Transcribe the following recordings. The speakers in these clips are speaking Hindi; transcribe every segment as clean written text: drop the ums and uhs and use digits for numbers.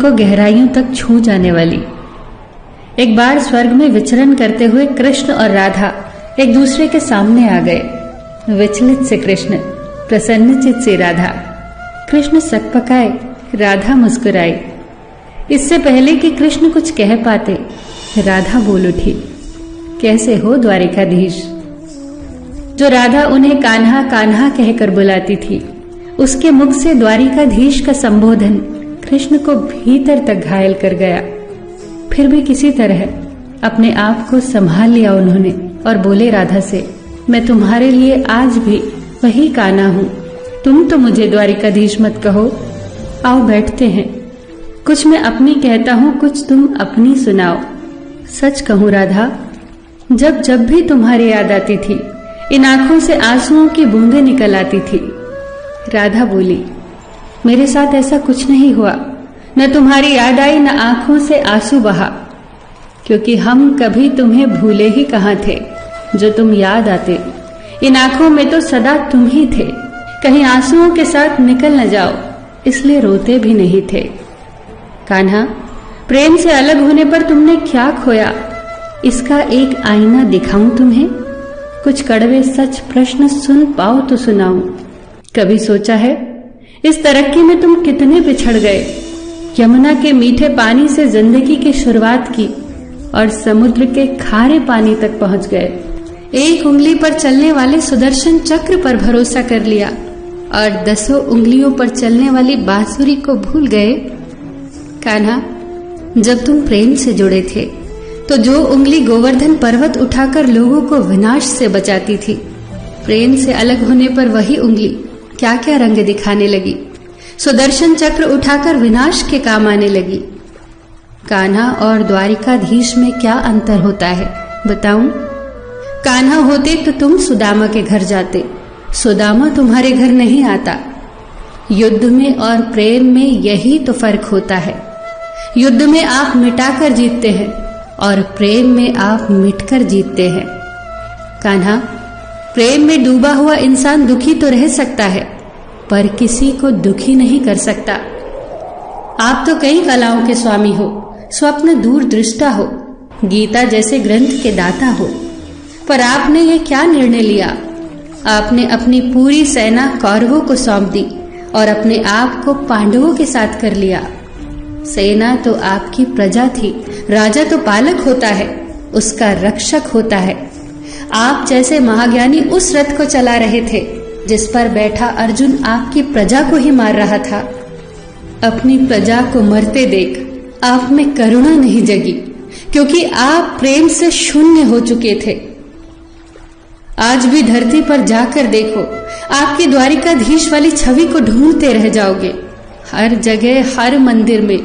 को गहराइयों तक छू जाने वाली। एक बार स्वर्ग में विचरण करते हुए कृष्ण और राधा एक दूसरे के सामने आ गए। विचलित से कृष्ण, प्रसन्नचित से राधा। कृष्ण सकपकाए, राधा मुस्कुराई। इससे पहले कि कृष्ण कुछ कह पाते, राधा बोल उठी, कैसे हो द्वारिकाधीश। जो राधा उन्हें कान्हा कान्हा कहकर बुलाती थी, उसके मुख से द्वारिकाधीश का संबोधन कृष्ण को भीतर तक घायल कर गया। फिर भी किसी तरह अपने आप को संभाल लिया उन्होंने और बोले राधा से, मैं तुम्हारे लिए आज भी वही कान्हा हूं। तुम तो मुझे द्वारिकाधीश मत कहो। आओ बैठते हैं। कुछ मैं अपनी कहता हूं, कुछ तुम अपनी सुनाओ। सच कहूं राधा, जब जब भी तुम्हारी याद आती थी, इन आंखों से आंसुओं की बूंदें निकल आती थी। राधा बोली, मेरे साथ ऐसा कुछ नहीं हुआ। न तुम्हारी याद आई, न आंखों से आंसू बहा, क्योंकि हम कभी तुम्हें भूले ही कहां थे। जो तुम याद आते, इन आंखों में तो सदा तुम ही थे। कहीं आंसुओं के साथ निकल न जाओ, इसलिए रोते भी नहीं थे। कान्हा, प्रेम से अलग होने पर तुमने क्या खोया, इसका एक आईना दिखाऊं तुम्हें। कुछ कड़वे सच प्रश्न सुन पाओ तो सुनाऊं। कभी सोचा है इस तरक्की में तुम कितने पिछड़ गए। यमुना के मीठे पानी से जिंदगी की शुरुआत की और समुद्र के खारे पानी तक पहुंच गए। एक उंगली पर चलने वाले सुदर्शन चक्र पर भरोसा कर लिया और 10 उंगलियों पर चलने वाली बांसुरी को भूल गए। कान्हा, जब तुम प्रेम से जुड़े थे तो जो उंगली गोवर्धन पर्वत उठाकर लोगों को विनाश से बचाती थी, प्रेम से अलग होने पर वही उंगली क्या क्या रंग दिखाने लगी। सुदर्शन चक्र उठाकर विनाश के काम आने लगी। कान्हा और द्वारिकाधीश में क्या अंतर होता है बताऊं? कान्हा होते तो तुम सुदामा के घर जाते, सुदामा तुम्हारे घर नहीं आता। युद्ध में और प्रेम में यही तो फर्क होता है। युद्ध में आप मिटाकर जीतते हैं और प्रेम में आप मिटकर जीतते हैं। कान्हा, प्रेम में डूबा हुआ इंसान दुखी तो रह सकता है, पर किसी को दुखी नहीं कर सकता। आप तो कई कलाओं के स्वामी हो, स्वप्न दूरदृष्टा हो, गीता जैसे ग्रंथ के दाता हो, पर आपने ये क्या निर्णय लिया? आपने अपनी पूरी सेना कौरवों को सौंप दी और अपने आप को पांडवों के साथ कर लिया। सेना तो आपकी प्रजा थी, राजा तो पालक होता है, उसका रक्षक होता है। आप जैसे महाज्ञानी उस रथ को चला रहे थे जिस पर बैठा अर्जुन आपकी प्रजा को ही मार रहा था। अपनी प्रजा को मरते देख आप में करुणा नहीं जगी, क्योंकि आप प्रेम से शून्य हो चुके थे। आज भी धरती पर जाकर देखो, आपकी द्वारिकाधीश वाली छवि को ढूंढते रह जाओगे। हर जगह, हर मंदिर में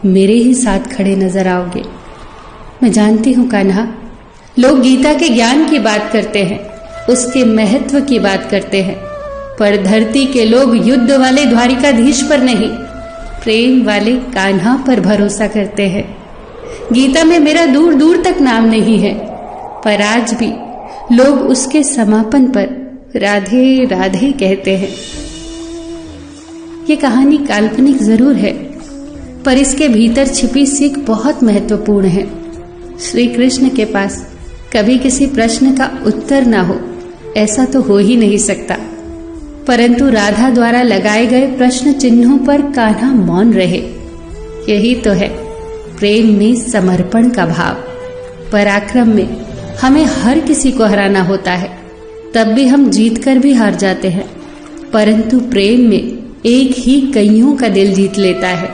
मेरे ही साथ खड़े नजर आओगे। मैं जानती हूं कान्हा, लोग गीता के ज्ञान की बात करते हैं, उसके महत्व की बात करते हैं, पर धरती के लोग युद्ध वाले द्वारिकाधीश पर नहीं, प्रेम वाले कान्हा पर भरोसा करते हैं। गीता में मेरा दूर दूर तक नाम नहीं है, पर आज भी लोग उसके समापन पर राधे राधे कहते हैं। ये कहानी काल्पनिक जरूर है, पर इसके भीतर छिपी सीख बहुत महत्वपूर्ण है। श्री कृष्ण के पास कभी किसी प्रश्न का उत्तर ना हो, ऐसा तो हो ही नहीं सकता, परंतु राधा द्वारा लगाए गए प्रश्न चिन्हों पर कान्हा मौन रहे। यही तो है प्रेम में समर्पण का भाव। पराक्रम में हमें हर किसी को हराना होता है, तब भी हम जीत कर भी हार जाते हैं, परंतु प्रेम में एक ही कईयों का दिल जीत लेता है।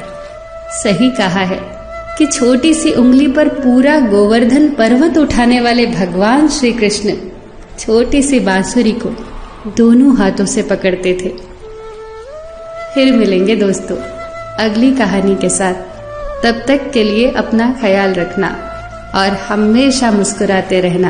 सही कहा है कि छोटी सी उंगली पर पूरा गोवर्धन पर्वत उठाने वाले भगवान श्री कृष्ण छोटी सी बांसुरी को दोनों हाथों से पकड़ते थे। फिर मिलेंगे दोस्तों अगली कहानी के साथ। तब तक के लिए अपना ख्याल रखना और हमेशा मुस्कुराते रहना।